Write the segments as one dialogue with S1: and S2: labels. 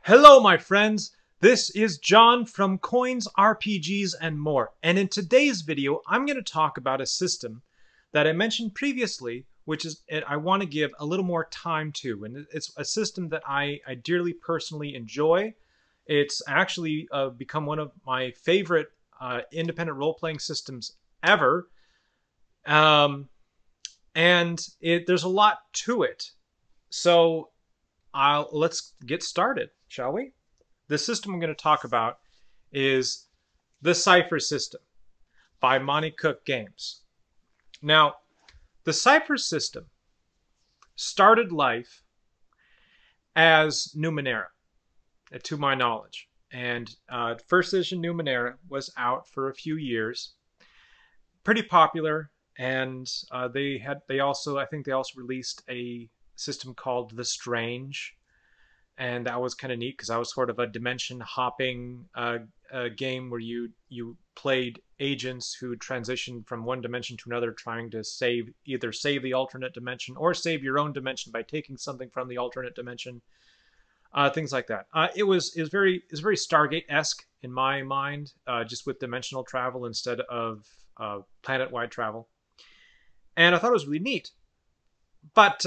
S1: Hello, my friends. This is John from Coins, RPGs, and more. And in today's video, I'm going to talk about a system that I mentioned previously, which is I want to give a little more time to. And it's a system that I dearly personally enjoy. It's actually become one of my favorite independent role-playing systems ever. And there's a lot to it. So let's get started, shall we? The system I'm going to talk about is the Cypher system by Monte Cook Games. Now, the Cypher system started life as Numenera, to my knowledge. And first edition Numenera was out for a few years, pretty popular, and I think they also released a system called The Strange, and that was kind of neat because that was sort of a dimension hopping game where you played agents who transitioned from one dimension to another, trying to either save the alternate dimension or save your own dimension by taking something from the alternate dimension, things like that. It was very Stargate-esque in my mind, just with dimensional travel instead of planet-wide travel, and I thought it was really neat. But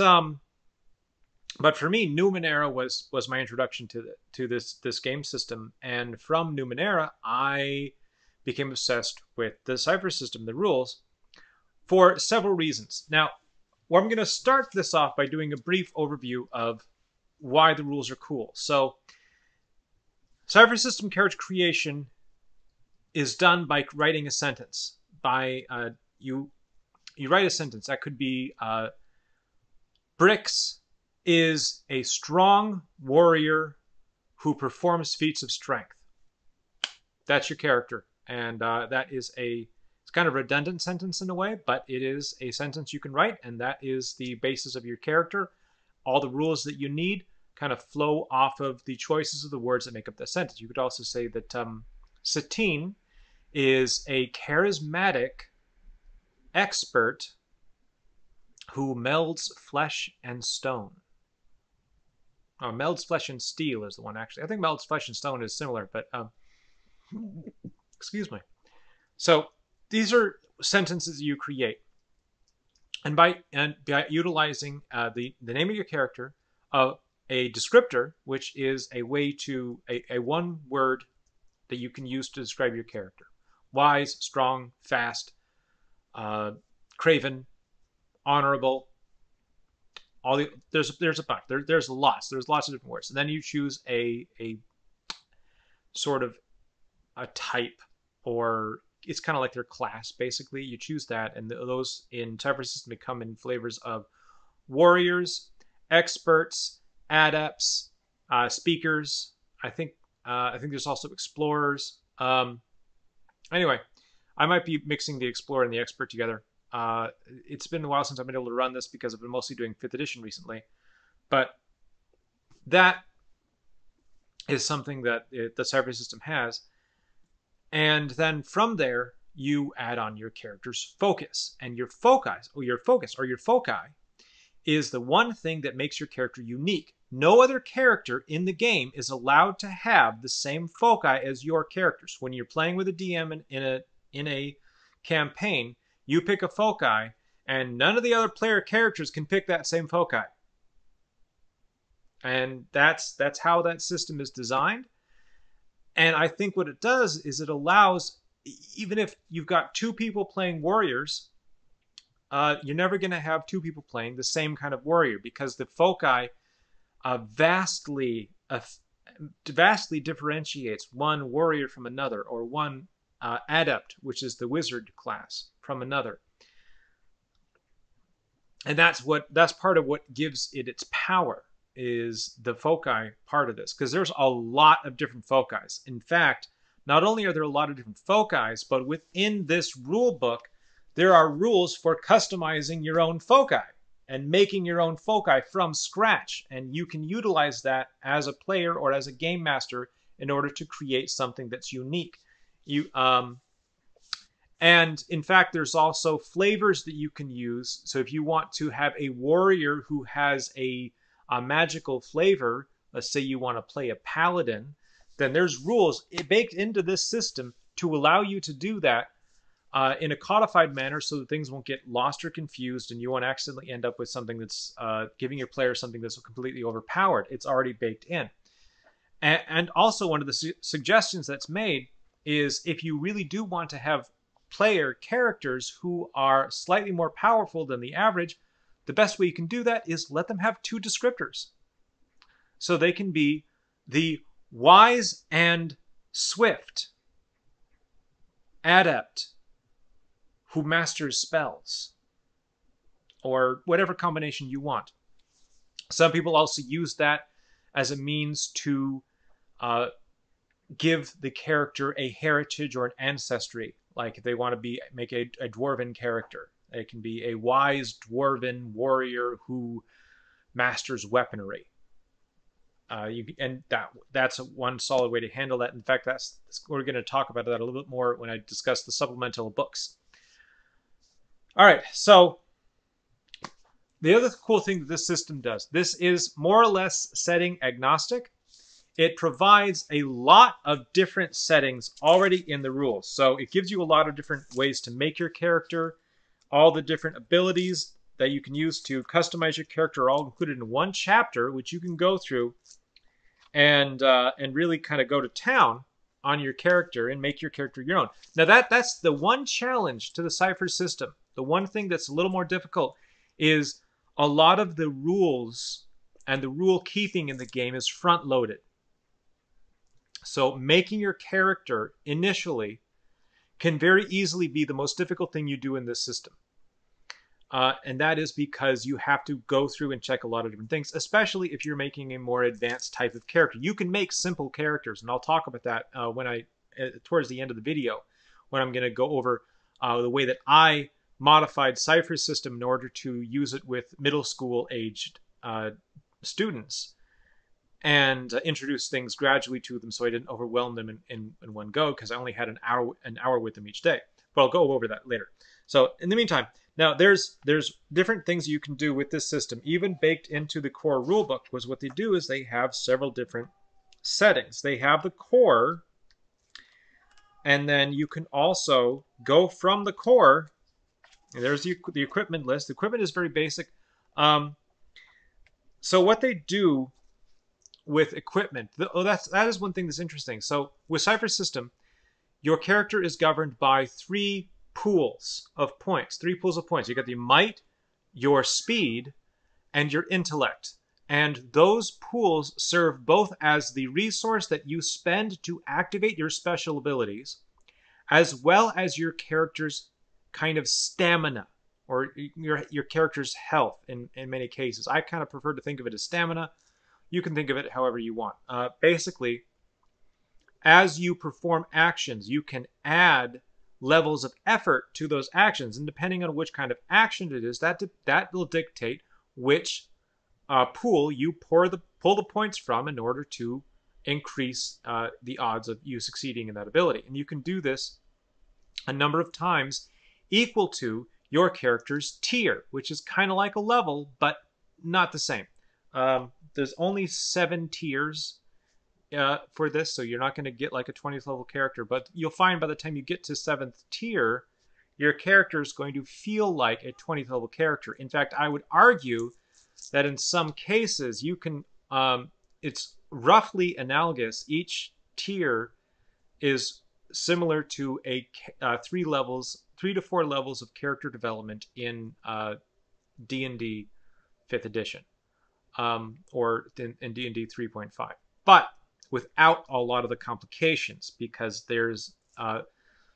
S1: for me, Numenera was my introduction to this game system, and from Numenera, I became obsessed with the Cypher system, the rules, for several reasons. Now, I'm going to start this off by doing a brief overview of why the rules are cool. So, Cypher system character creation is done by writing a sentence. You write a sentence that could be Bricks is a strong warrior who performs feats of strength. That's your character. And that is it's kind of a redundant sentence in a way, but it is a sentence you can write, and that is the basis of your character. All the rules that you need kind of flow off of the choices of the words that make up the sentence. You could also say that Satine is a charismatic expert who melds flesh and stone. Oh, melds flesh and steel is the one, actually. I think melds flesh and stone is similar, but excuse me. So these are sentences you create, and by utilizing the name of your character, a descriptor, which is a way to a one word that you can use to describe your character: wise, strong, fast, craven, honorable. There's a bunch. There's lots of different words. And then you choose a sort of a type, or it's kind of like their class, basically. You choose that, and those in Cypher system come in flavors of warriors, experts, adepts, speakers. I think there's also explorers. Anyway, I might be mixing the explorer and the expert together. It's been a while since I've been able to run this because I've been mostly doing 5th edition recently. But that is something that the Cypher system has. And then from there, you add on your character's focus. And your foci is the one thing that makes your character unique. No other character in the game is allowed to have the same foci as your characters. When you're playing with a DM in a campaign, you pick a foci, and none of the other player characters can pick that same foci. And that's how that system is designed. And I think what it does is it allows, even if you've got 2 people playing warriors, you're never going to have 2 people playing the same kind of warrior, because the foci vastly differentiates one warrior from another, or one adept, which is the wizard class, from another. And that's part of what gives it its power, is the foci part of this, because there's a lot of different foci. In fact, not only are there a lot of different foci, but within this rule book, there are rules for customizing your own foci and making your own foci from scratch. And you can utilize that as a player or as a game master in order to create something that's unique. And in fact, there's also flavors that you can use. So if you want to have a warrior who has a magical flavor, let's say you want to play a paladin, then there's rules baked into this system to allow you to do that in a codified manner so that things won't get lost or confused and you won't accidentally end up with something that's giving your player something that's completely overpowered. It's already baked in. And also one of the suggestions that's made is if you really do want to have player characters who are slightly more powerful than the average, the best way you can do that is let them have 2 descriptors. So they can be the wise and swift adept who masters spells, or whatever combination you want. Some people also use that as a means to give the character a heritage or an ancestry. Like if they want to make a dwarven character, it can be a wise dwarven warrior who masters weaponry. That's one solid way to handle that. In fact, we're going to talk about that a little bit more when I discuss the supplemental books. All right, so the other cool thing that this system does, this is more or less setting agnostic. It provides a lot of different settings already in the rules. So it gives you a lot of different ways to make your character. All the different abilities that you can use to customize your character are all included in one chapter, which you can go through and really kind of go to town on your character and make your character your own. Now that's the one challenge to the Cypher system. The one thing that's a little more difficult is a lot of the rules and the rule keeping in the game is front loaded. So making your character initially can very easily be the most difficult thing you do in this system. And that is because you have to go through and check a lot of different things, especially if you're making a more advanced type of character. You can make simple characters, and I'll talk about that towards the end of the video, when I'm going to go over the way that I modified Cypher's system in order to use it with middle school aged students and introduce things gradually to them so I didn't overwhelm them in one go, because I only had an hour with them each day. But I'll go over that later. So in the meantime, now there's different things you can do with this system, even baked into the core rulebook, because what they do is they have several different settings. They have the core, and then you can also go from the core. There's the equipment list. The equipment is very basic. So what they do with equipment, that is one thing that's interesting. So with Cypher's system, your character is governed by 3 pools of points. 3 pools of points. You got the might, your speed, and your intellect. And those pools serve both as the resource that you spend to activate your special abilities, as well as your character's kind of stamina, or your character's health in many cases. I kind of prefer to think of it as stamina. You can think of it however you want. Basically, as you perform actions, you can add levels of effort to those actions, and depending on which kind of action it is, that will dictate which pool you pull the points from in order to increase the odds of you succeeding in that ability. And you can do this a number of times equal to your character's tier, which is kind of like a level, but not the same. There's only 7 tiers for this, so you're not going to get like a 20th level character, but you'll find by the time you get to 7th tier, your character is going to feel like a 20th level character. In fact, I would argue that in some cases you can, it's roughly analogous. Each tier is similar to a 3 to 4 levels of character development in D&D 5th edition, or in D&D 3.5. But without a lot of the complications, because there's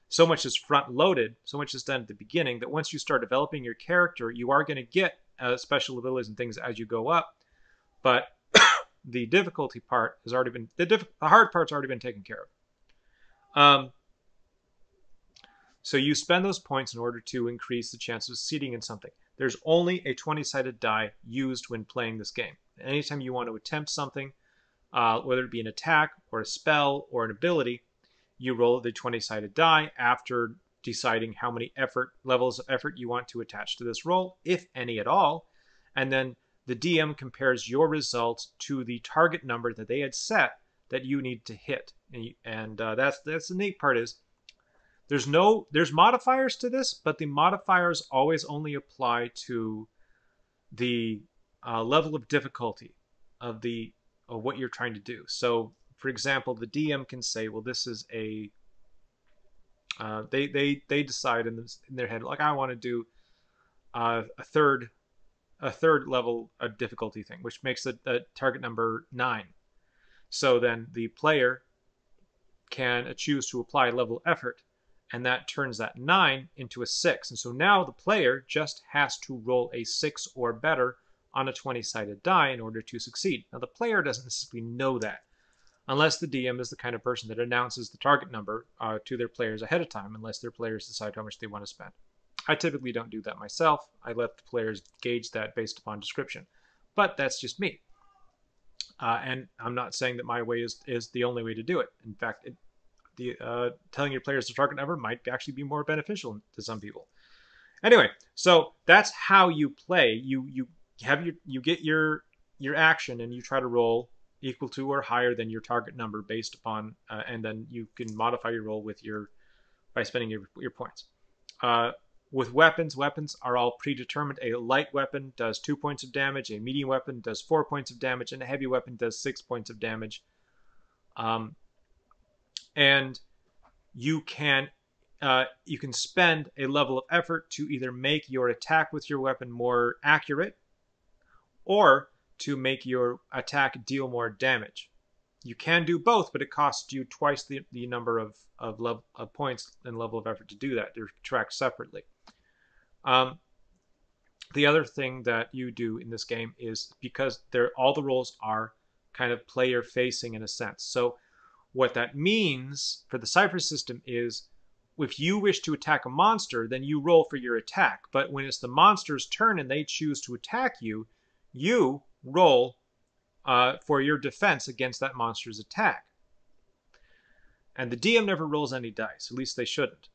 S1: so much is front loaded, so much is done at the beginning, that once you start developing your character, you are going to get special abilities and things as you go up. But the difficulty part has already been, the hard part's already been taken care of. So you spend those points in order to increase the chance of succeeding in something. There's only a 20-sided die used when playing this game. Anytime you want to attempt something, whether it be an attack or a spell or an ability, you roll the 20-sided die after deciding how many levels of effort you want to attach to this roll, if any at all. And then the DM compares your results to the target number that they had set that you need to hit. And that's the neat part is there's modifiers to this, but the modifiers always only apply to the level of difficulty of what you're trying to do. So, for example, the DM can say, well, this is a they decide in their head, like, I want to do a third level of difficulty thing, which makes the target number 9. So then the player can choose to apply level effort, and that turns that 9 into a 6. And so now the player just has to roll a 6 or better on a 20-sided die in order to succeed. Now the player doesn't necessarily know that, unless the DM is the kind of person that announces the target number to their players ahead of time, unless their players decide how much they want to spend. I typically don't do that myself. I let the players gauge that based upon description. But that's just me. And I'm not saying that my way is the only way to do it. In fact, telling your players the target number might actually be more beneficial to some people. Anyway, so that's how you play. You get your action, and you try to roll equal to or higher than your target number based upon, and then you can modify your roll by spending your points. With weapons are all predetermined. A light weapon does 2 points of damage, a medium weapon does 4 points of damage, and a heavy weapon does 6 points of damage. And you can spend a level of effort to either make your attack with your weapon more accurate, or to make your attack deal more damage. You can do both, but it costs you twice the number of points and level of effort to do that. They're tracked separately. The other thing that you do in this game is, because all the roles are kind of player facing in a sense. So what that means for the Cypher system is, if you wish to attack a monster, then you roll for your attack. But when it's the monster's turn and they choose to attack you, you roll for your defense against that monster's attack. And the DM never rolls any dice, at least they shouldn't.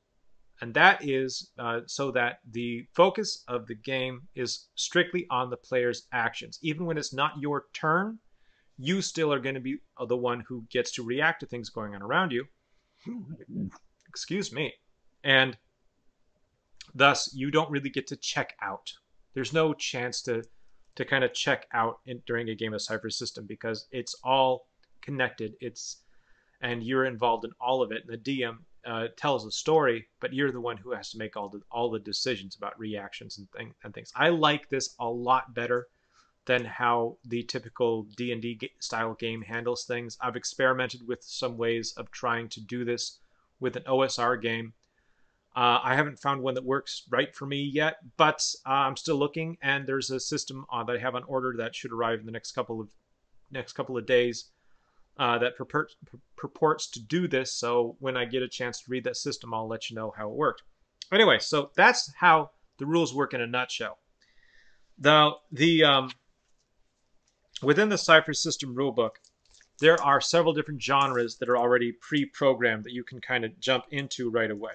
S1: And that is so that the focus of the game is strictly on the player's actions. Even when it's not your turn, you still are going to be the one who gets to react to things going on around you. Excuse me. And thus, you don't really get to check out. There's no chance to kind of check out during a game of Cypher system, because it's all connected. And you're involved in all of it. And the DM tells a story, but you're the one who has to make all the decisions about reactions and things. I like this a lot better than how the typical D&D style game handles things. I've experimented with some ways of trying to do this with an OSR game. I haven't found one that works right for me yet, but I'm still looking, and there's a system that I have on order that should arrive in the next couple of days that purports to do this. So when I get a chance to read that system, I'll let you know how it worked. Anyway, so that's how the rules work in a nutshell. Within the Cypher system rulebook, there are several different genres that are already pre-programmed that you can kind of jump into right away.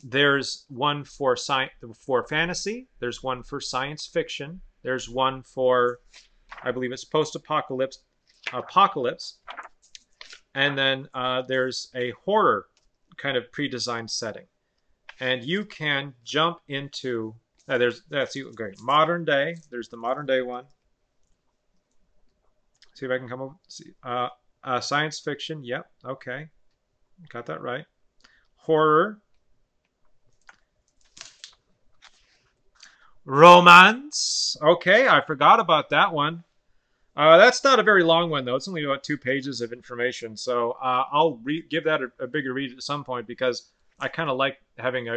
S1: There's one for fantasy. There's one for science fiction. There's one for, I believe it's post-apocalypse. And then there's a horror kind of pre-designed setting. And you can jump into, great, modern day. There's the modern day one. See if I can come over. See, science fiction. Yep. Okay. Got that right. Horror. Romance. Okay, I forgot about that one. That's not a very long one, though. It's only about 2 pages of information. So I'll give that a bigger read at some point, because I kind of like having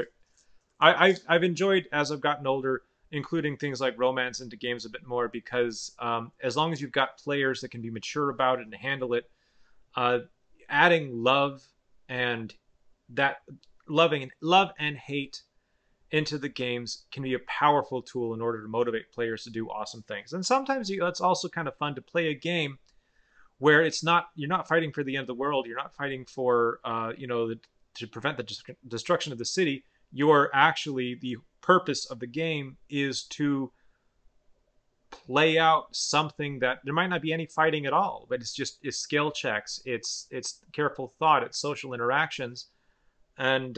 S1: I've enjoyed, as I've gotten older, including things like romance into games a bit more, because as long as you've got players that can be mature about it and handle it, adding love and hate into the games can be a powerful tool in order to motivate players to do awesome things. And sometimes it's also kind of fun to play a game where you're not fighting for the end of the world. You're not fighting for to prevent the destruction of the city. The purpose of the game is to play out something that there might not be any fighting at all, but it's skill checks, it's careful thought, it's social interactions, and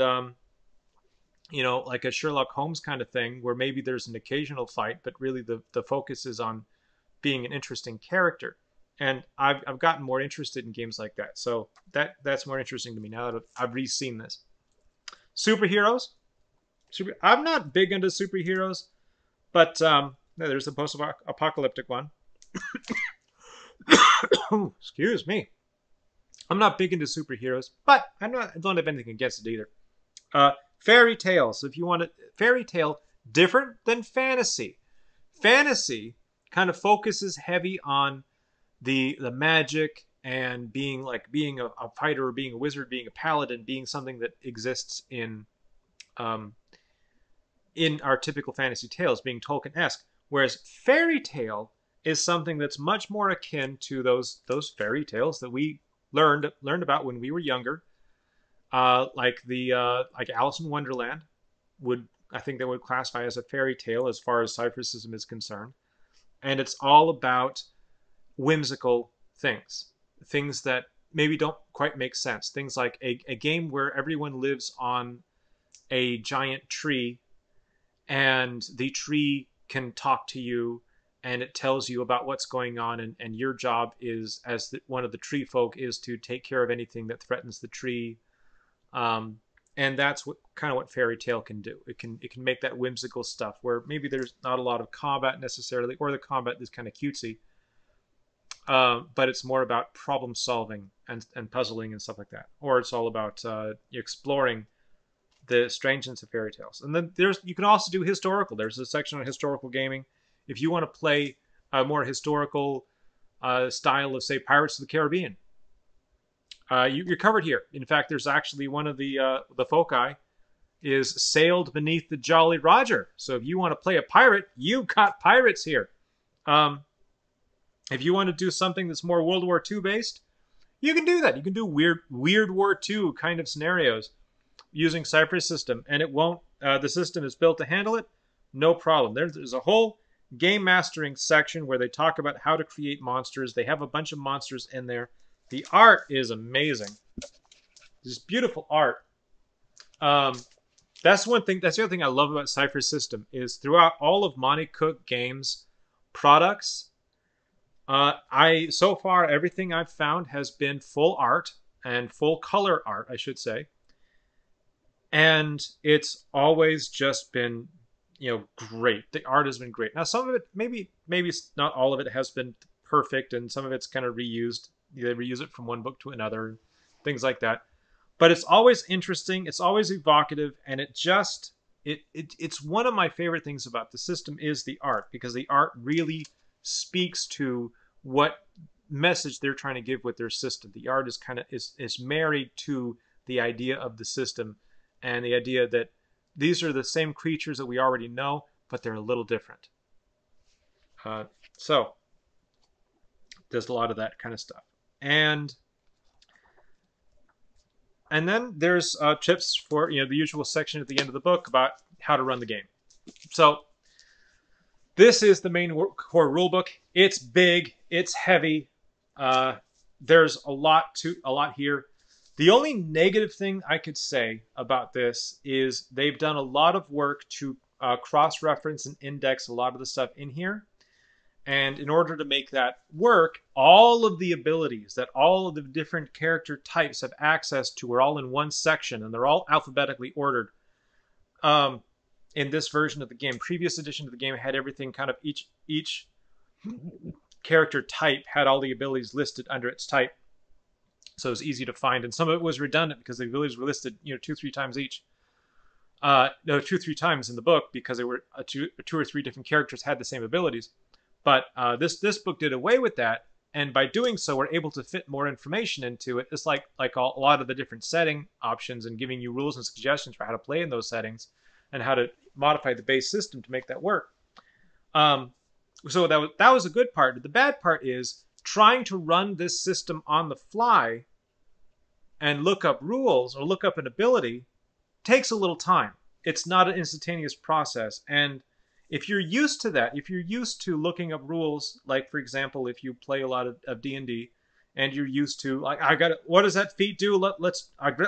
S1: you know, like a Sherlock Holmes kind of thing, where maybe there's an occasional fight, but really the focus is on being an interesting character. And I've gotten more interested in games like that, so that's more interesting to me now that I've re-seen this. Superheroes. I'm not big into superheroes, but there's a post-apocalyptic one. Excuse me. I'm not big into superheroes, but I don't have anything against it either. Fairy tales. If you want a fairy tale, different than fantasy. Fantasy kind of focuses heavy on the magic and being a fighter, or being a wizard, being a paladin, being something that exists in our typical fantasy tales, being Tolkien-esque. Whereas fairy tale is something that's much more akin to those fairy tales that we learned about when we were younger, like Alice in Wonderland I think that would classify as a fairy tale as far as Cypher system is concerned, and it's all about whimsical things that maybe don't quite make sense. Things like a game where everyone lives on a giant tree, and the tree can talk to you, and it tells you about what's going on, and your job is, as one of the tree folk, is to take care of anything that threatens the tree. And that's what fairy tale can do. It can make that whimsical stuff where maybe there's not a lot of combat necessarily, or the combat is kind of cutesy, but it's more about problem solving and puzzling and stuff like that. Or it's all about exploring the strangeness of fairy tales. And then you can also do historical. There's a section on historical gaming. If you want to play a more historical style of, say, Pirates of the Caribbean, you're covered here. In fact, there's actually one of the foci is sailed beneath the Jolly Roger. So if you want to play a pirate, you got pirates here. If you want to do something that's more World War II based, you can do that. You can do weird War II kind of scenarios using Cypher's system, and it won't. The system is built to handle it. No problem. There's a whole game mastering section where they talk about how to create monsters. They have a bunch of monsters in there. The art is amazing. This beautiful art. That's one thing. That's the other thing I love about Cypher's system is throughout all of Monte Cook Games products, so far everything I've found has been full art and full color art, I should say. And it's always just been, great. The art has been great. Now, some of it, maybe not all of it has been perfect, and some of it's kind of reused. They reuse it from one book to another, things like that. But it's always interesting. It's always evocative, and it's one of my favorite things about the system is the art, because the art really speaks to what message they're trying to give with their system. The art is married to the idea of the system, and the idea that these are the same creatures that we already know, but they're a little different. So there's a lot of that kind of stuff. And then there's tips for the usual section at the end of the book about how to run the game. So this is the main core rulebook. It's big, it's heavy. There's a lot here. The only negative thing I could say about this is they've done a lot of work to cross-reference and index a lot of the stuff in here. And in order to make that work, all of the abilities that all of the different character types have access to are all in one section, and they're all alphabetically ordered in this version of the game. Previous edition of the game had everything kind of each character type had all the abilities listed under its type. So it was easy to find, and some of it was redundant because the abilities were listed 2-3 times each. No, 2-3 times in the book because they were two or three different characters had the same abilities. But this book did away with that, and by doing so, we're able to fit more information into it. It's like a lot of the different setting options and giving you rules and suggestions for how to play in those settings and how to modify the base system to make that work. So that was a good part. The bad part is trying to run this system on the fly and look up rules or look up an ability takes a little time. It's not an instantaneous process, and if you're used to that, if you're used to looking up rules, like for example, if you play a lot of D&D, and you're used to, like, I got, what does that feat do? Let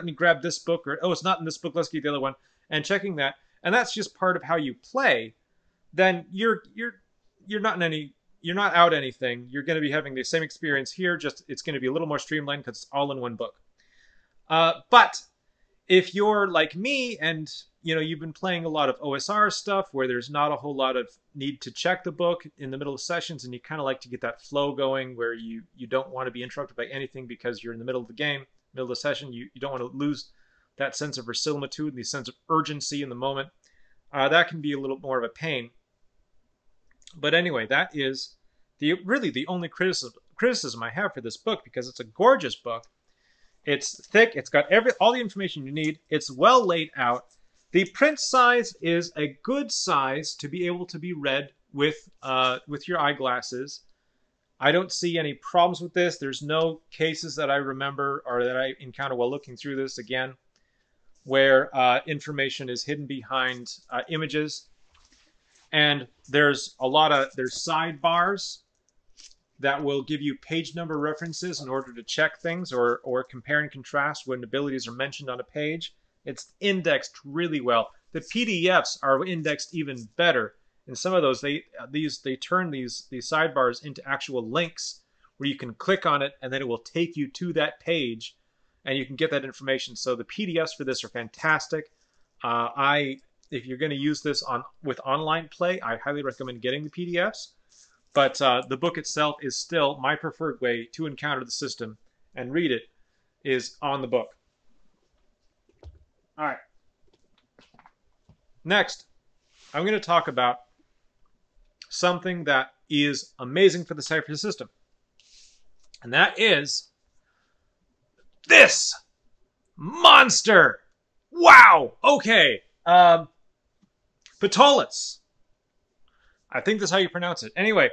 S1: me grab this book, or oh, it's not in this book, let's get the other one, and checking that, and that's just part of how you play. Then you're not out anything. You're going to be having the same experience here, just it's going to be a little more streamlined because it's all in one book. But if you're like me and you've been playing a lot of OSR stuff where there's not a whole lot of need to check the book in the middle of sessions, and you kind of like to get that flow going where you don't want to be interrupted by anything because you're in the middle of the game, middle of the session, you don't want to lose that sense of verisimilitude and the sense of urgency in the moment. That can be a little more of a pain. But anyway, that is really the only criticism I have for this book, because it's a gorgeous book. It's thick. It's got all the information you need. It's well laid out. The print size is a good size to be able to be read with your eyeglasses. I don't see any problems with this. There's no cases that I remember or that I encounter while looking through this again where information is hidden behind images. And there's sidebars that will give you page number references in order to check things or compare and contrast when abilities are mentioned on a page. It's indexed really well. The PDFs are indexed even better. And some of those, they turn these sidebars into actual links where you can click on it and then it will take you to that page and you can get that information. So the PDFs for this are fantastic. If you're going to use this with online play, I highly recommend getting the PDFs. But the book itself is still my preferred way to encounter the system and read it, is on the book. All right. Next, I'm going to talk about something that is amazing for the Cypher system. And that is this monster. Wow. Okay. Patolus. I think that's how you pronounce it. Anyway,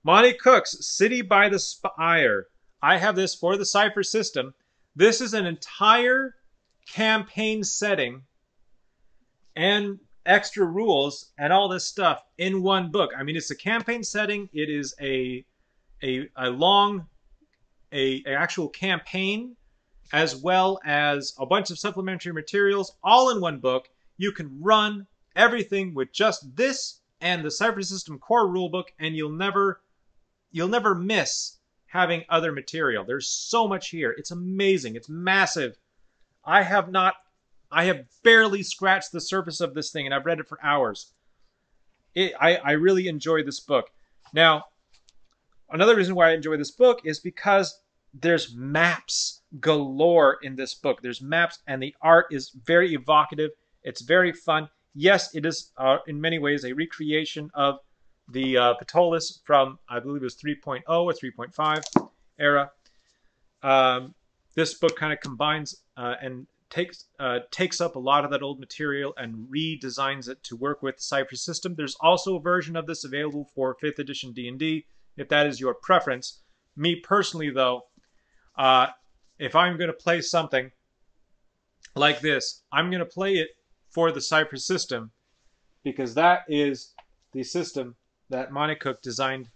S1: Monty Cook's City by the Spire. I have this for the Cypher system. This is an entire campaign setting and extra rules and all this stuff in one book. I mean, it's a campaign setting. It is a actual campaign, as well as a bunch of supplementary materials, all in one book. You can run everything with just this and the Cypher system core rulebook, and you'll never miss having other material. There's so much here. It's amazing. It's massive. I have barely scratched the surface of this thing, and I've read it for hours. I really enjoy this book. Now, another reason why I enjoy this book is because there's maps galore in this book. There's maps, and the art is very evocative. It's very fun. Yes, it is in many ways a recreation of the Patolus from, I believe it was 3.0 or 3.5 era. This book kind of combines and takes up a lot of that old material and redesigns it to work with the Cypher system. There's also a version of this available for 5th edition D&D, if that is your preference. Me personally, though, if I'm going to play something like this, I'm going to play it for the Cypher system, because that is the system that Monty Cook designed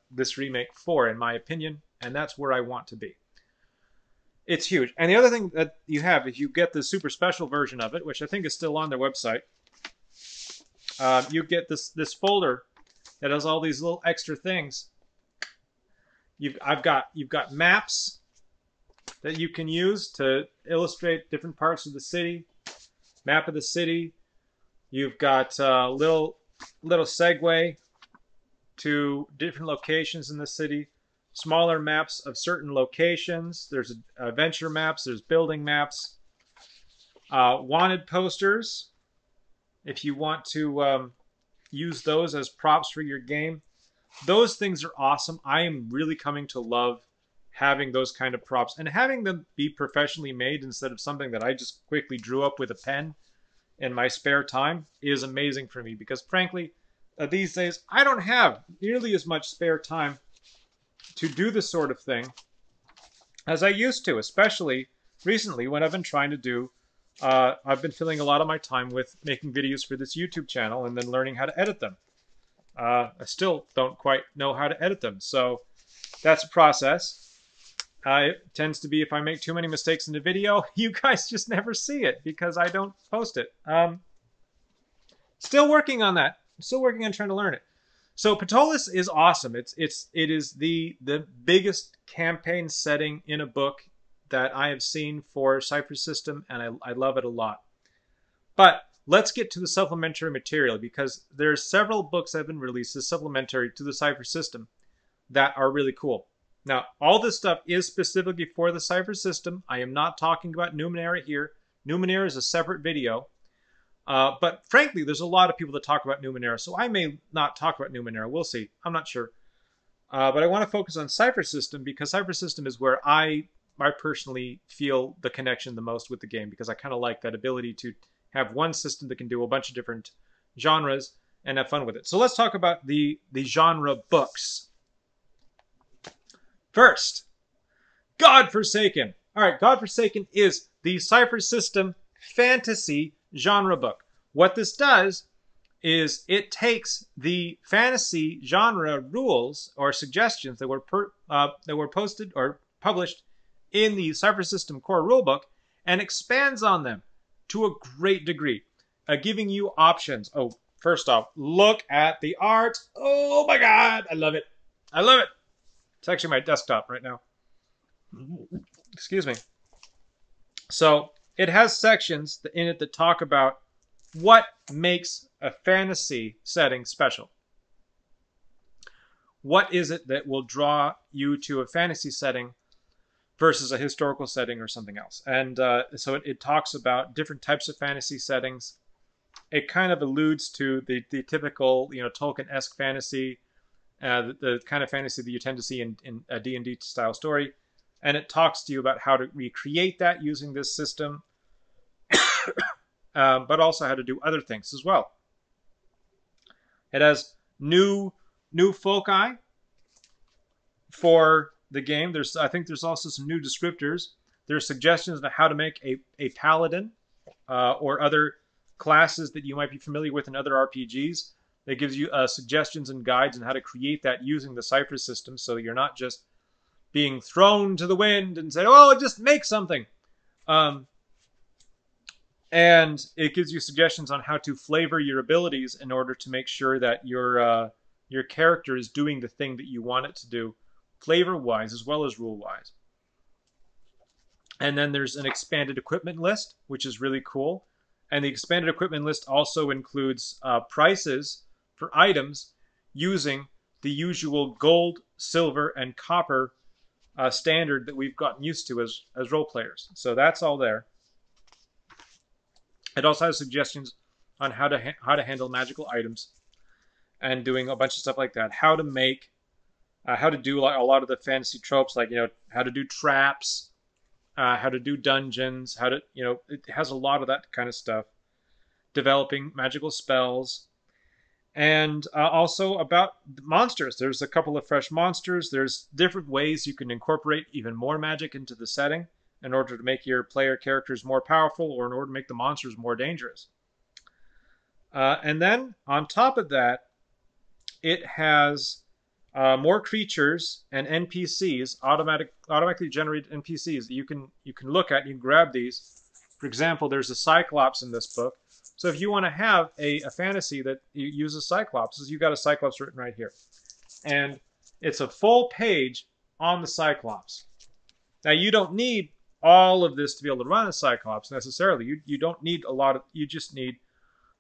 S1: this remake for, in my opinion, and that's where I want to be. It's huge. And the other thing that you have, if you get the super special version of it, which I think is still on their website, you get this folder that has all these little extra things. You've got maps that you can use to illustrate different parts of the city. Map of the city. You've got a little segue to different locations in the city. Smaller maps of certain locations. There's adventure maps. There's building maps. Wanted posters, if you want to use those as props for your game. Those things are awesome. I am really coming to love having those kind of props and having them be professionally made instead of something that I just quickly drew up with a pen in my spare time is amazing for me, because frankly, these days I don't have nearly as much spare time to do this sort of thing as I used to, especially recently when I've been trying to do, I've been filling a lot of my time with making videos for this YouTube channel and then learning how to edit them. I still don't quite know how to edit them. So that's a process. It tends to be if I make too many mistakes in the video, you guys just never see it because I don't post it. Still working on that. Still working on trying to learn it. So Ptolus is awesome. It is the biggest campaign setting in a book that I have seen for Cypher system, and I love it a lot. But let's get to the supplementary material, because there are several books that have been released as supplementary to the Cypher system that are really cool. Now, all this stuff is specifically for the Cypher system. I am not talking about Numenera here. Numenera is a separate video. But frankly, there's a lot of people that talk about Numenera, so I may not talk about Numenera. We'll see. I'm not sure. But I want to focus on Cypher system, because Cypher system is where I personally feel the connection the most with the game, because I kind of like that ability to have one system that can do a bunch of different genres and have fun with it. So let's talk about the genre books. First, Godforsaken. All right, Godforsaken is the Cypher system fantasy genre book. What this does is it takes the fantasy genre rules or suggestions that were posted or published in the Cypher system core rulebook and expands on them to a great degree, giving you options. Oh, first off, look at the art. Oh my God, I love it. I love it. It's actually my desktop right now. Excuse me. So it has sections in it that talk about what makes a fantasy setting special. What is it that will draw you to a fantasy setting versus a historical setting or something else? And so it talks about different types of fantasy settings. It kind of alludes to the typical, Tolkien-esque fantasy, the kind of fantasy that you tend to see in a D&D style story. And it talks to you about how to recreate that using this system, but also how to do other things as well. It has new foci for the game. I think there's also some new descriptors. There's suggestions on how to make a paladin or other classes that you might be familiar with in other RPGs. It gives you suggestions and guides on how to create that using the Cypher system, so you're not just being thrown to the wind and say, "Oh, just make something." And it gives you suggestions on how to flavor your abilities in order to make sure that your character is doing the thing that you want it to do, flavor-wise as well as rule-wise. And then there's an expanded equipment list, which is really cool. And the expanded equipment list also includes prices for items using the usual gold, silver, and copper standard that we've gotten used to as role players. So that's all there. It also has suggestions on how to handle magical items and doing a bunch of stuff like that. How to make, how to do a lot of the fantasy tropes, like how to do traps, how to do dungeons, how to it has a lot of that kind of stuff. Developing magical spells, and also about monsters. There's a couple of fresh monsters. There's different ways you can incorporate even more magic into the setting in order to make your player characters more powerful, or in order to make the monsters more dangerous. And then on top of that, it has more creatures and NPCs, automatically generated NPCs that you can look at. You can grab these. For example, there's a Cyclops in this book. So if you want to have a fantasy that uses Cyclops, you've got a Cyclops written right here. And it's a full page on the Cyclops. Now, you don't need all of this to be able to run a Cyclops necessarily. You don't need a lot of, you just need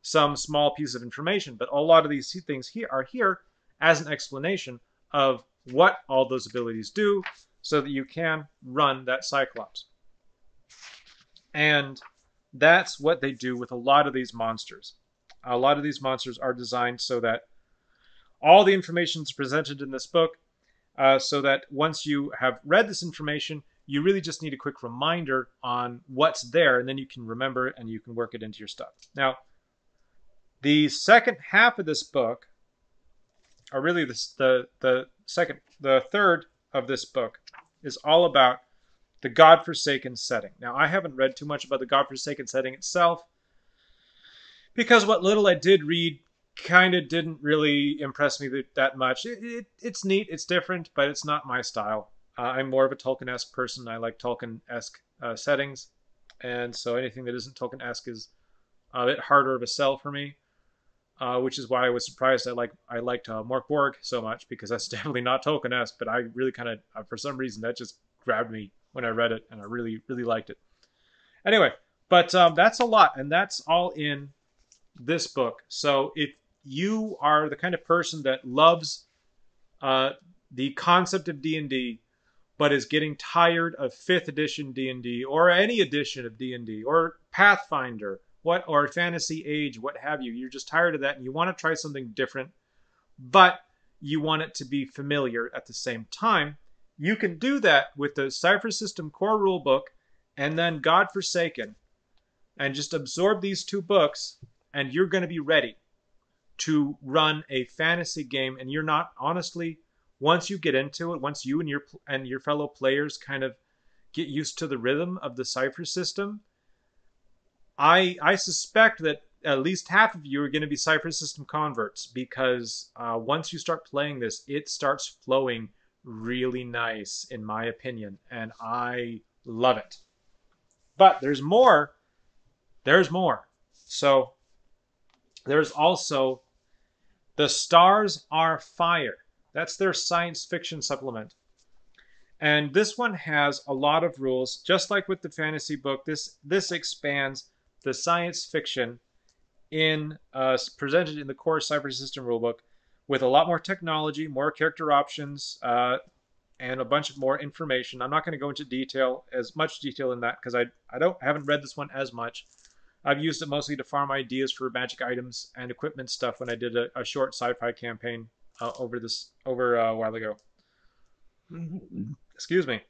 S1: some small piece of information. But a lot of these things here are here as an explanation of what all those abilities do so that you can run that Cyclops. And that's what they do with a lot of these monsters. A lot of these monsters are designed so that all the information is presented in this book, so that once you have read this information, you really just need a quick reminder on what's there, and then you can remember it and you can work it into your stuff. Now, the second half of this book, or really the third of this book, is all about the Godforsaken setting. Now, I haven't read too much about the Godforsaken setting itself, because what little I did read kind of didn't really impress me that much. It's neat, it's different, but it's not my style. I'm more of a Tolkien-esque person. I like Tolkien-esque settings, and so anything that isn't Tolkien-esque is a bit harder of a sell for me. Which is why I was surprised I liked Mark Borg so much, because that's definitely not Tolkien-esque, but I really kind of, for some reason, that just grabbed me when I read it, and I really, really liked it. Anyway, but that's a lot, and that's all in this book. So if you are the kind of person that loves the concept of D&D, but is getting tired of 5th edition D&D, or any edition of D&D, or Pathfinder, or Fantasy Age, what have you. You're just tired of that and you want to try something different, but you want it to be familiar at the same time. You can do that with the Cypher System core rulebook and then Godforsaken, and just absorb these 2 books, and you're going to be ready to run a fantasy game. And you're not, honestly, once you get into it, once you and your fellow players kind of get used to the rhythm of the Cypher system, I suspect that at least half of you are going to be Cypher System converts, because once you start playing this, it starts flowing really nice, in my opinion, and I love it. But there's more. There's more. So there's also The Stars Are Fire. That's their science fiction supplement. And this one has a lot of rules, just like with the fantasy book. This expands the science fiction presented in the core Cypher System rulebook, with a lot more technology, more character options, and a bunch of more information. I'm not going to go into as much detail in that, because I haven't read this one as much. I've used it mostly to farm ideas for magic items and equipment stuff when I did a short sci-fi campaign over a while ago. Excuse me.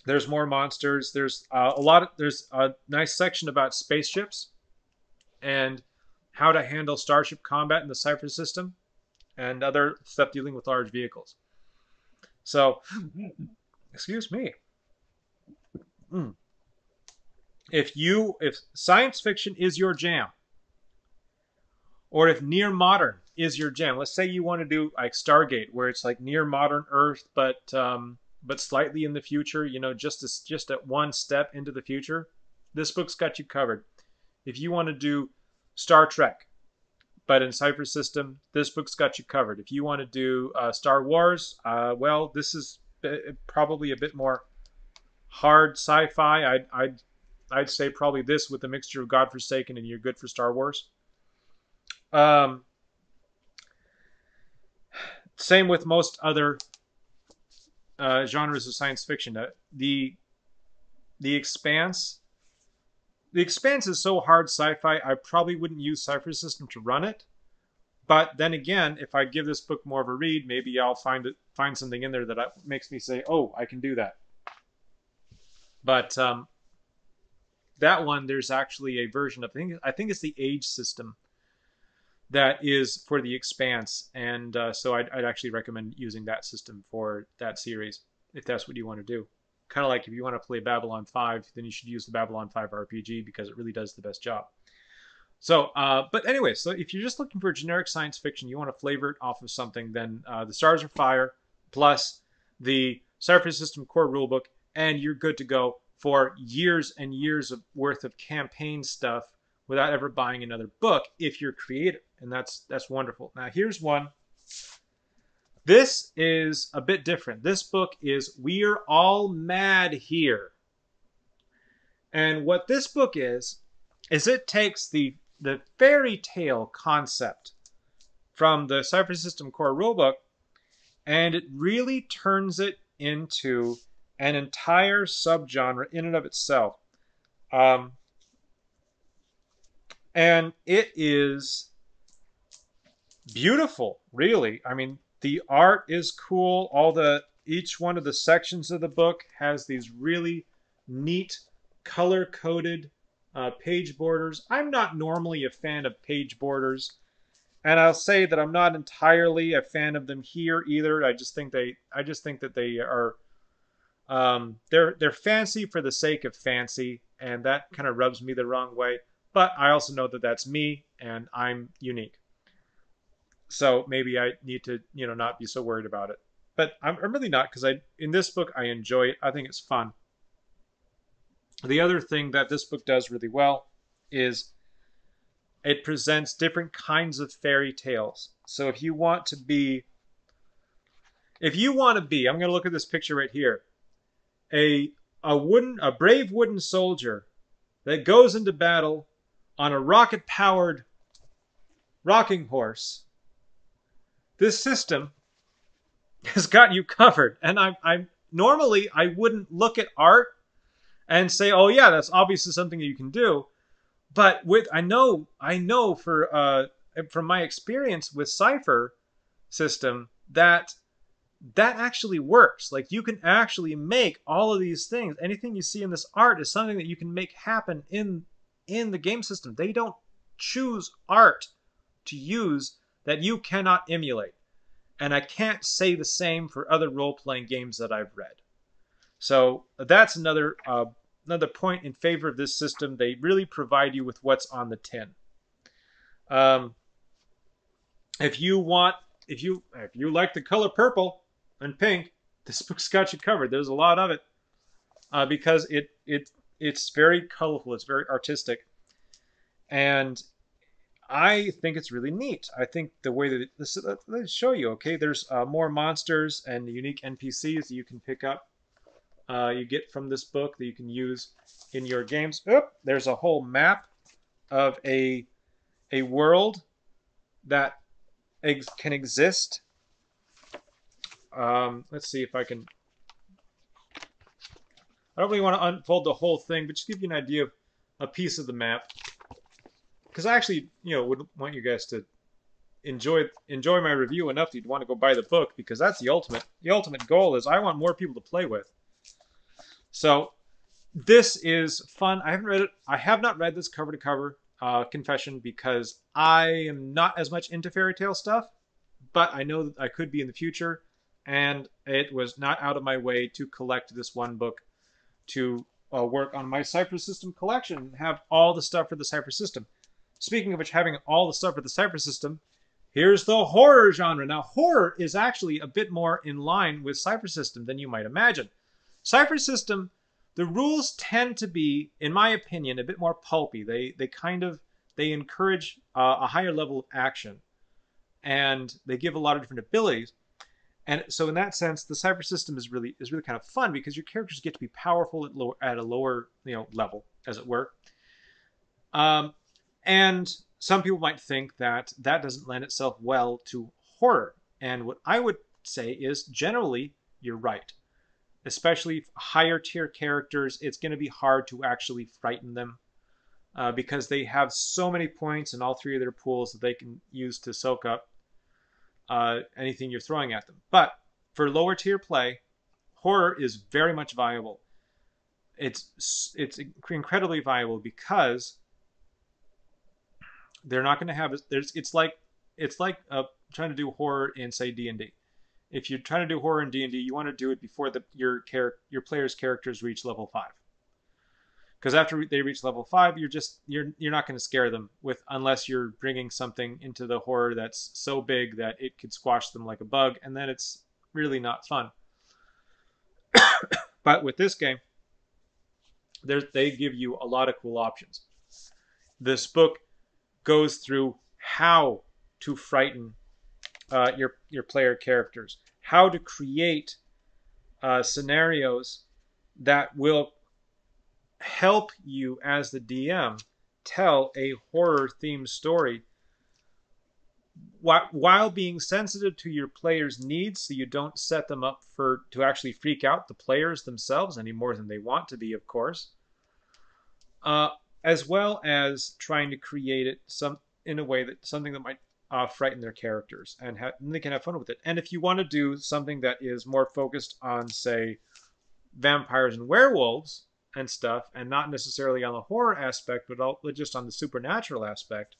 S1: There's more monsters. There's a nice section about spaceships and how to handle starship combat in the Cypher system, and other stuff dealing with large vehicles. So, excuse me. If science fiction is your jam, or if near modern is your jam, let's say you want to do like Stargate, where it's like near modern Earth, but slightly in the future, you know, just at one step into the future, this book's got you covered. If you want to do Star Trek, but in Cypher System, this book's got you covered. If you want to do Star Wars, well, this is probably a bit more hard sci-fi. I'd say probably this with a mixture of Godforsaken, and you're good for Star Wars. Same with most other genres of science fiction. The Expanse. The Expanse is so hard sci-fi, I probably wouldn't use Cypher System to run it. But then again, if I give this book more of a read, maybe I'll find something in there that makes me say, oh, I can do that. But that one, there's actually a version of, I think it's the Age system that is for the Expanse, and so I'd actually recommend using that system for that series, if that's what you want to do. Kind of like if you want to play Babylon 5, then you should use the Babylon 5 RPG, because it really does the best job. So, but anyway, so if you're just looking for generic science fiction, you want to flavor it off of something, then The Stars Are Fire, plus the Cypher System core rulebook, and you're good to go for years and years worth of campaign stuff without ever buying another book if you're creative, and that's wonderful. Now here's one. This is a bit different. This book is We're All Mad Here. And what this book is it takes the fairy tale concept from the Cypher System core rulebook, and it really turns it into an entire subgenre in and of itself. And it is beautiful, really. I mean, the art is cool. Each one of the sections of the book has these really neat color-coded page borders. I'm not normally a fan of page borders, and I'll say that I'm not entirely a fan of them here either. I just think that they are they're fancy for the sake of fancy, and that kind of rubs me the wrong way. but I also know that that's me and I'm unique. So maybe I need to, not be so worried about it. But I'm really not, because in this book I enjoy it. I think it's fun. The other thing that this book does really well is it presents different kinds of fairy tales. So if you want to be, I'm going to look at this picture right here, a brave wooden soldier that goes into battle on a rocket-powered rocking horse. This system has got you covered. And I'm normally I wouldn't look at art and say, oh yeah, that's obviously something that you can do. But I know from my experience with Cypher system that actually works. Like, you can actually make all of these things. Anything you see in this art is something that you can make happen in the game system. They don't choose art to use that you cannot emulate. And I can't say the same for other role-playing games that I've read. So that's another point in favor of this system. They really provide you with what's on the tin. If you like the color purple and pink, this book's got you covered. There's a lot of it because it's very colorful. It's very artistic, and I think it's really neat. I think the way that let's show you. Okay, there's more monsters and unique NPCs that you can pick up. You get from this book that you can use in your games. There's a whole map of a world that can exist. Let's see if I can. I don't really want to unfold the whole thing, but just give you an idea of a piece of the map. Because I actually, would want you guys to enjoy my review enough that you'd want to go buy the book, because that's the ultimate. The ultimate goal is I want more people to play with. So this is fun. I haven't read it. I have not read this cover to cover. Confession, because I am not as much into fairy tale stuff, but I know that I could be in the future, and it was not out of my way to collect this one book to work on my Cypher system collection and have all the stuff for the Cypher system. Speaking of which, having all the stuff for the Cypher system, here's the horror genre. Now, horror is actually a bit more in line with Cypher system than you might imagine. Cypher system, the rules tend to be, in my opinion, a bit more pulpy. They encourage a higher level of action, and they give a lot of different abilities. And so in that sense, the Cypher system is really kind of fun, because your characters get to be powerful at a lower level, as it were. And some people might think that doesn't lend itself well to horror. And what I would say is, generally, you're right. Especially higher tier characters, it's going to be hard to actually frighten them because they have so many points in all three of their pools that they can use to soak up anything you're throwing at them. But for lower tier play, horror is very much viable. It's incredibly viable, because they're not going to have it's like trying to do horror in, say, D&D. If you're trying to do horror in D&D, you want to do it before your player's characters reach level 5. Because after they reach level 5, you're not going to scare them unless you're bringing something into the horror that's so big that it could squash them like a bug, and then it's really not fun. But with this game, they give you a lot of cool options. This book goes through how to frighten your player characters, how to create scenarios that will help you as the DM tell a horror-themed story while being sensitive to your players' needs, so you don't set them up to actually freak out the players themselves any more than they want to be, of course. As well as trying to create it in a way that something that might frighten their characters, and they can have fun with it. And if you want to do something that is more focused on, say, vampires and werewolves and stuff, and not necessarily on the horror aspect, but just on the supernatural aspect,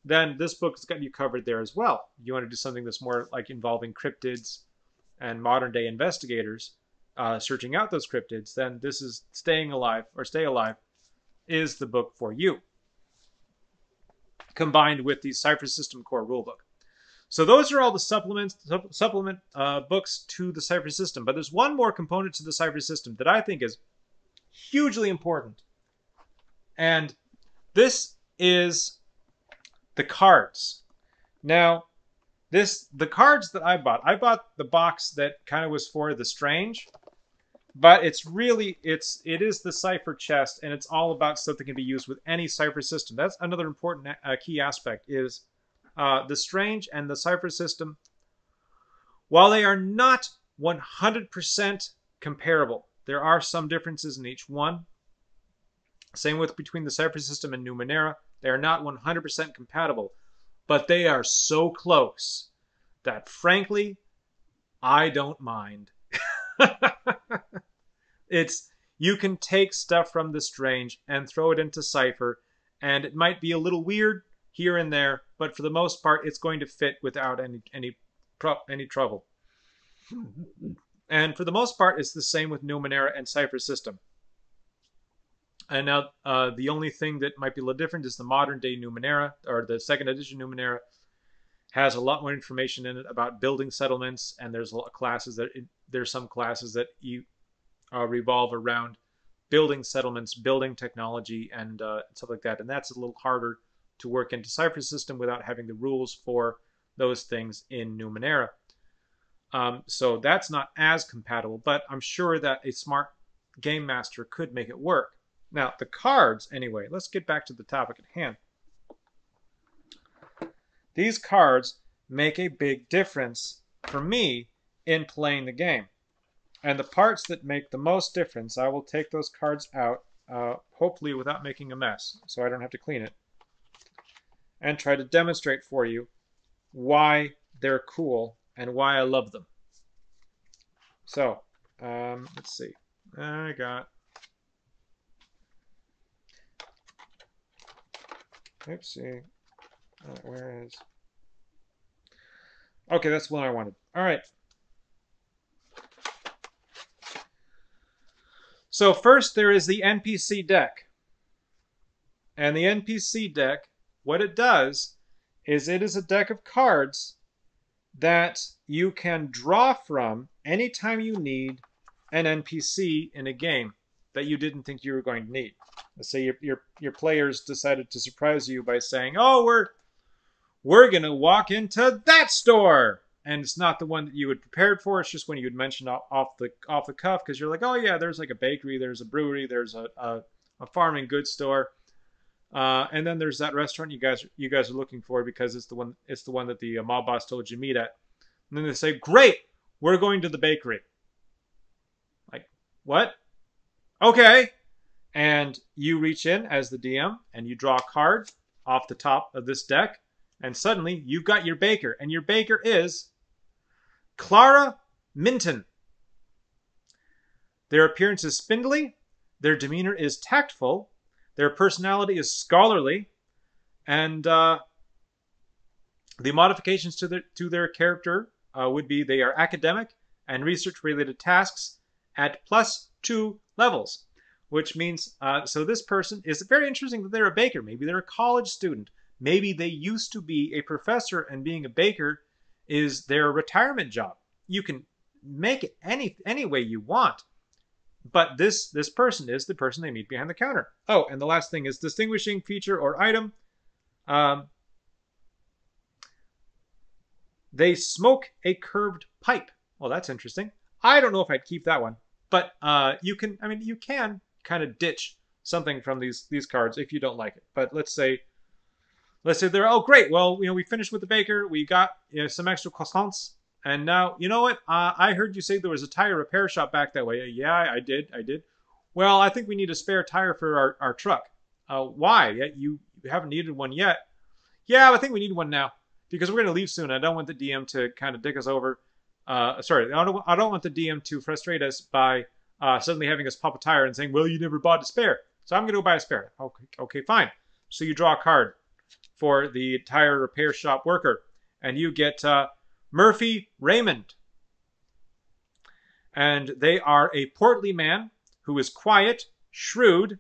S1: then this book's got you covered there as well. You want to do something that's more like involving cryptids and modern day investigators searching out those cryptids, then this is Stay Alive is the book for you. combined with the Cypher System Core rulebook. So those are all the supplement books to the Cypher System. But there's one more component to the Cypher System that I think is hugely important. And this is the cards. Now, the cards that I bought the box that kind of was for the Strange, but it is the Cypher chest, and it's all about stuff that can be used with any Cypher system. That's another important key aspect is the Strange and the Cypher system. While they are not 100% comparable, there are some differences in each one. Same with between the Cypher system and Numenera. They are not 100% compatible, but they are so close that, frankly, I don't mind. You can take stuff from the Strange and throw it into Cypher, and it might be a little weird here and there, but for the most part, it's going to fit without any trouble. And for the most part, it's the same with Numenera and Cypher system. And now the only thing that might be a little different is the modern day Numenera, or the second edition Numenera, has a lot more information in it about building settlements, and there's a lot of classes there's some classes that revolve around building settlements, building technology, and stuff like that. And that's a little harder to work into Cypher system without having the rules for those things in Numenera. So that's not as compatible, but I'm sure that a smart game master could make it work. Now, the cards, anyway, let's get back to the topic at hand. These cards make a big difference for me in playing the game. And the parts that make the most difference, I will take those cards out, hopefully without making a mess, so I don't have to clean it, and try to demonstrate for you why they're cool and why I love them. So, let's see. I got... Oopsie. Where is... Okay, that's the one I wanted. All right. So first there is the Npc Deck. And the Npc Deck, what it does is it is a deck of cards that you can draw from anytime you need an NPC in a game that you didn't think you were going to need. Let's say your players decided to surprise you by saying, "Oh, we're gonna walk into that store," and it's not the one that you had prepared for. It's just when you had mentioned off the cuff, because you're like, "Oh yeah, there's like a bakery, there's a brewery, there's a farm and goods store, and then there's that restaurant you guys are looking for because it's the one that the mob boss told you to meet at." And then they say, "Great, we're going to the bakery." Like, what? Okay. And you reach in as the DM and you draw a card off the top of this deck, and suddenly you've got your baker, and your baker is Clara Minton. Their appearance is spindly, their demeanor is tactful, their personality is scholarly, and the modifications to their character would be they are academic and research-related tasks at +2 levels, which means, so this person is very interesting that they're a baker. Maybe they're a college student. Maybe they used to be a professor, and being a baker is their retirement job. You can make it any way you want. But this person is the person they meet behind the counter. Oh, and the last thing is distinguishing feature or item. They smoke a curved pipe. Well, that's interesting. I don't know if I'd keep that one. But you can kind of ditch something from these cards if you don't like it. But let's say they're, oh great, well, we finished with the baker, we got some extra croissants, and now, you know what, I heard you say there was a tire repair shop back that way. Yeah, I did. Well, I think we need a spare tire for our truck. Why? You haven't needed one yet. Yeah, I think we need one now because we're going to leave soon. I don't want the DM to kind of dick us over. Sorry, I don't want the DM to frustrate us by suddenly having us pop a tire and saying, well, you never bought a spare, so I'm going to go buy a spare. Okay, fine. So you draw a card for the tire repair shop worker, and you get Murphy Raymond. And they are a portly man who is quiet, shrewd,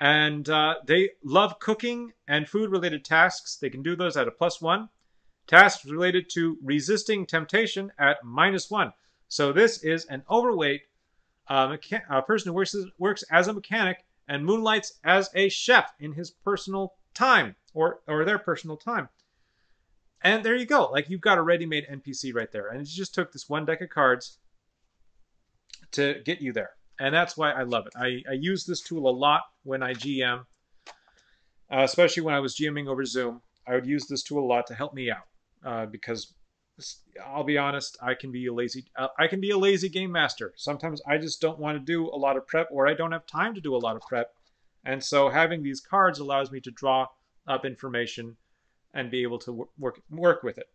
S1: And they love cooking and food-related tasks. They can do those at a +1. Tasks related to resisting temptation at -1. So this is an overweight person who works as a mechanic and moonlights as a chef in his personal time, or their personal time. And there you go. Like, you've got a ready-made NPC right there. And it just took this one deck of cards to get you there. And that's why I love it. I use this tool a lot when I GM, especially when I was GMing over Zoom. I would use this tool a lot to help me out because I'll be honest, I can be a lazy game master. Sometimes I just don't want to do a lot of prep, or I don't have time to do a lot of prep. And so having these cards allows me to draw up information and be able to work with it.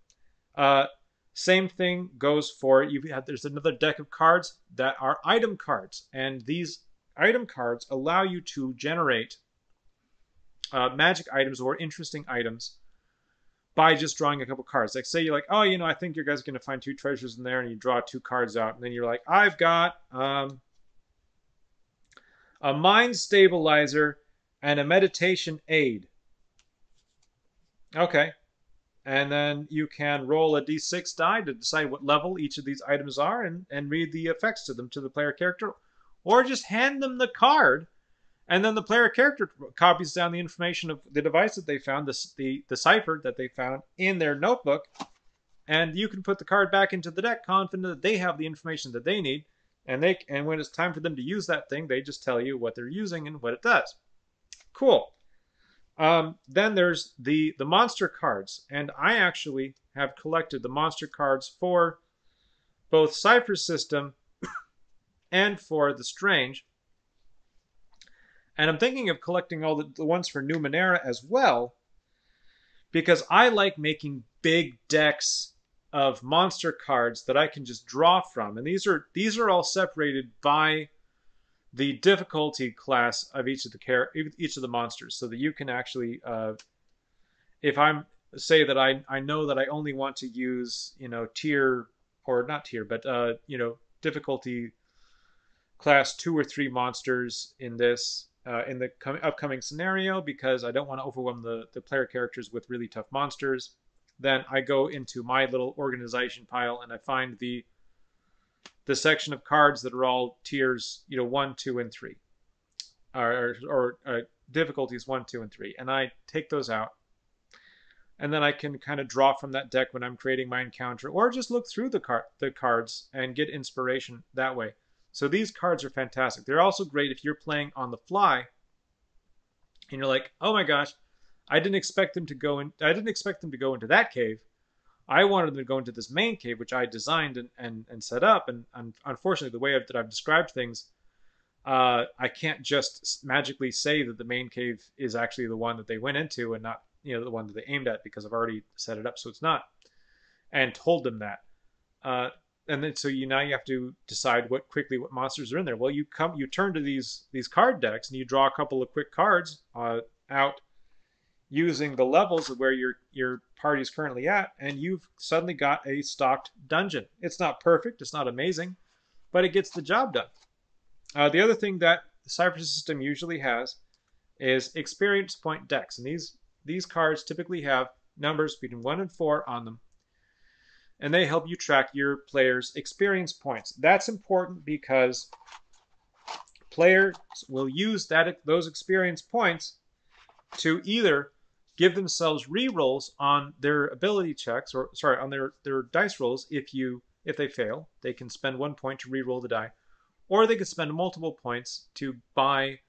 S1: Same thing goes for, there's another deck of cards that are item cards. And these item cards allow you to generate magic items or interesting items by just drawing a couple cards. Like, say you're like, oh, I think your guys are going to find 2 treasures in there, and you draw 2 cards out. And then you're like, I've got a mind stabilizer and a meditation aid. Okay. And then you can roll a d6 die to decide what level each of these items are and read the effects to them to the player character. Or just hand them the card, and then the player character copies down the information of the device that they found, the Cypher that they found in their notebook, and you can put the card back into the deck confident that they have the information that they need, and when it's time for them to use that thing, they just tell you what they're using and what it does. Cool. Then there's the monster cards, and I actually have collected the monster cards for both Cypher system and for the Strange. And I'm thinking of collecting all the ones for Numenera as well, because I like making big decks of monster cards that I can just draw from. And these are all separated by the difficulty class of each of the monsters, so that you can actually, if I'm say that I know that I only want to use tier, or not tier, but difficulty class 2 or 3 monsters in this in the upcoming scenario, because I don't want to overwhelm the player characters with really tough monsters, then I go into my little organization pile and I find the section of cards that are all tiers, 1, 2, and 3, or difficulties 1, 2, and 3, and I take those out, and then I can kind of draw from that deck when I'm creating my encounter, or just look through the cards and get inspiration that way. So these cards are fantastic. They're also great if you're playing on the fly, and you're like, oh my gosh, I didn't expect them to go into that cave. I wanted them to go into this main cave, which I designed and set up. And unfortunately, the way that I've described things, I can't just magically say that the main cave is actually the one that they went into and not the one that they aimed at, because I've already set it up so it's not, and told them that. And then so now you have to decide what monsters are in there. Well, you turn to these card decks and you draw a couple of quick cards out, using the levels of where your party's currently at, and you've suddenly got a stocked dungeon. It's not perfect, it's not amazing, but it gets the job done. The other thing that the Cypher system usually has is experience point decks, and these cards typically have numbers between 1 and 4 on them, and they help you track your players' experience points. That's important because players will use those experience points to either give themselves re-rolls on their ability checks, or sorry, on their dice rolls. If they fail, they can spend 1 point to re-roll the die, or they can spend multiple points to buy,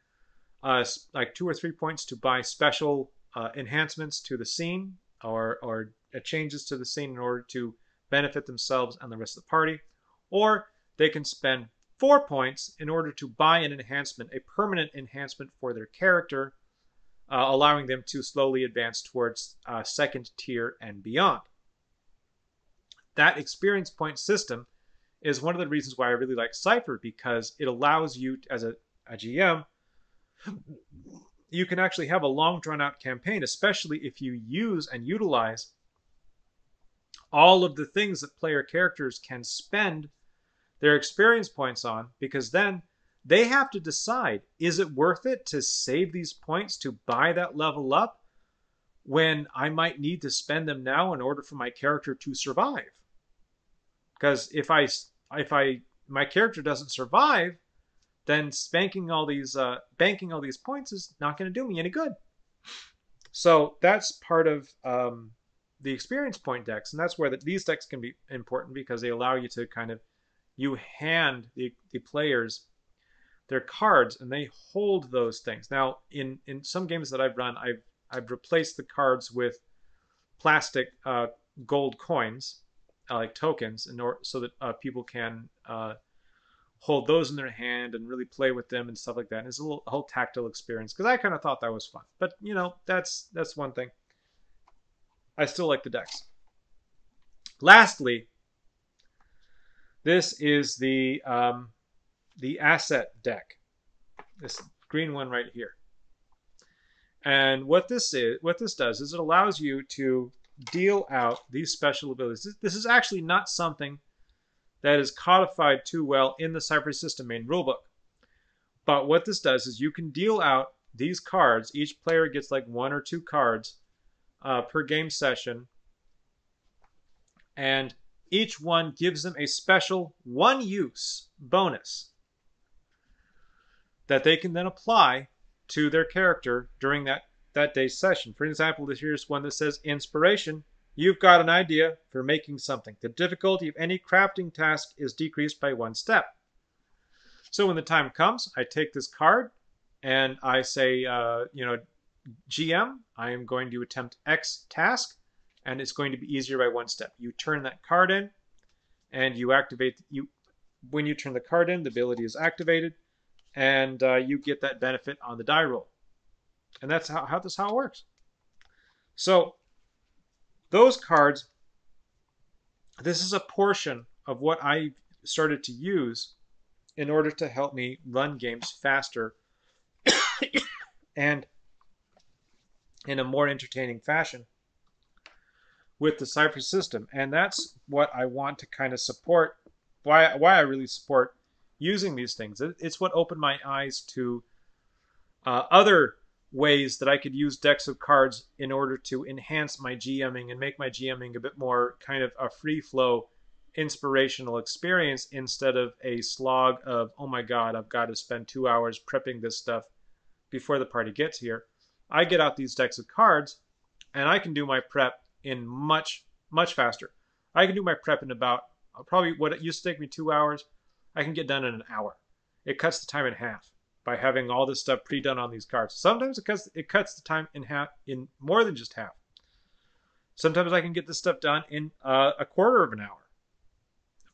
S1: like 2 or 3 points to buy special enhancements to the scene, or changes to the scene in order to benefit themselves and the rest of the party, or they can spend 4 points in order to buy an enhancement, a permanent enhancement for their character, allowing them to slowly advance towards second tier and beyond. That experience point system is one of the reasons why I really like Cypher, because it allows you, as a GM, you can actually have a long drawn-out campaign, especially if you use and utilize all of the things that player characters can spend their experience points on, because then they have to decide, is it worth it to save these points to buy that level up when I might need to spend them now in order for my character to survive? Because if my character doesn't survive, then banking all these points is not going to do me any good. So that's part of the experience point decks, and that's where these decks can be important, because they allow you to kind of, you hand the players their cards and they hold those things. Now, in some games that I've run, I've replaced the cards with plastic gold coins, like tokens, so that people can hold those in their hand and really play with them and stuff like that. And it's a whole tactile experience, because I kind of thought that was fun. But you know, that's one thing. I still like the decks. Lastly, this is the asset deck, this green one right here. And what this does is it allows you to deal out these special abilities. This is actually not something that is codified too well in the Cypher system main rulebook. But what this does is you can deal out these cards. Each player gets like 1 or 2 cards per game session, and each one gives them a special one-use bonus that they can then apply to their character during that day's session. For example, here's one that says Inspiration. You've got an idea for making something. The difficulty of any crafting task is decreased by 1 step. So when the time comes, I take this card and I say, GM, I am going to attempt X task, and it's going to be easier by 1 step. You turn that card in, and you activate. When you turn the card in, the ability is activated, and you get that benefit on the die roll. And that's how it works. So those cards, this is a portion of what I started to use in order to help me run games faster and in a more entertaining fashion with the Cypher system. And that's what I want to kind of support, why I really support using these things. It's what opened my eyes to other ways that I could use decks of cards in order to enhance my GMing and make my GMing a bit more kind of a free flow, inspirational experience, instead of a slog of, oh my god, I've got to spend 2 hours prepping this stuff before the party gets here. I get out these decks of cards and I can do my prep in much faster. I can do my prep in about probably what it used to take me 2 hours, I can get done in an hour. It cuts the time in half by having all this stuff pre-done on these cards. Sometimes it cuts the time in half, in more than just half. Sometimes I can get this stuff done in a quarter of an hour.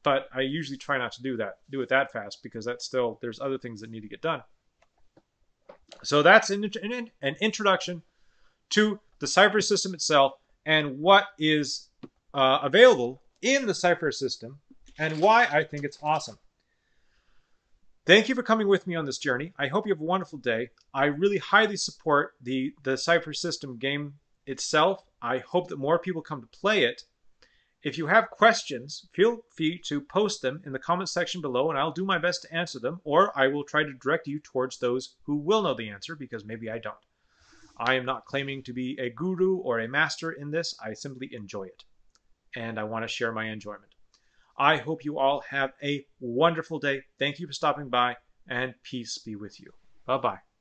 S1: But I usually try not to do it that fast, because that's still, there's other things that need to get done. So that's an introduction to the Cypher system itself and what is available in the Cypher system and why I think it's awesome. Thank you for coming with me on this journey. I hope you have a wonderful day. I really highly support the Cypher system game itself. I hope that more people come to play it. If you have questions, feel free to post them in the comment section below, and I'll do my best to answer them, or I will try to direct you towards those who will know the answer, because maybe I don't. I am not claiming to be a guru or a master in this. I simply enjoy it, and I want to share my enjoyment. I hope you all have a wonderful day. Thank you for stopping by, and peace be with you. Bye-bye.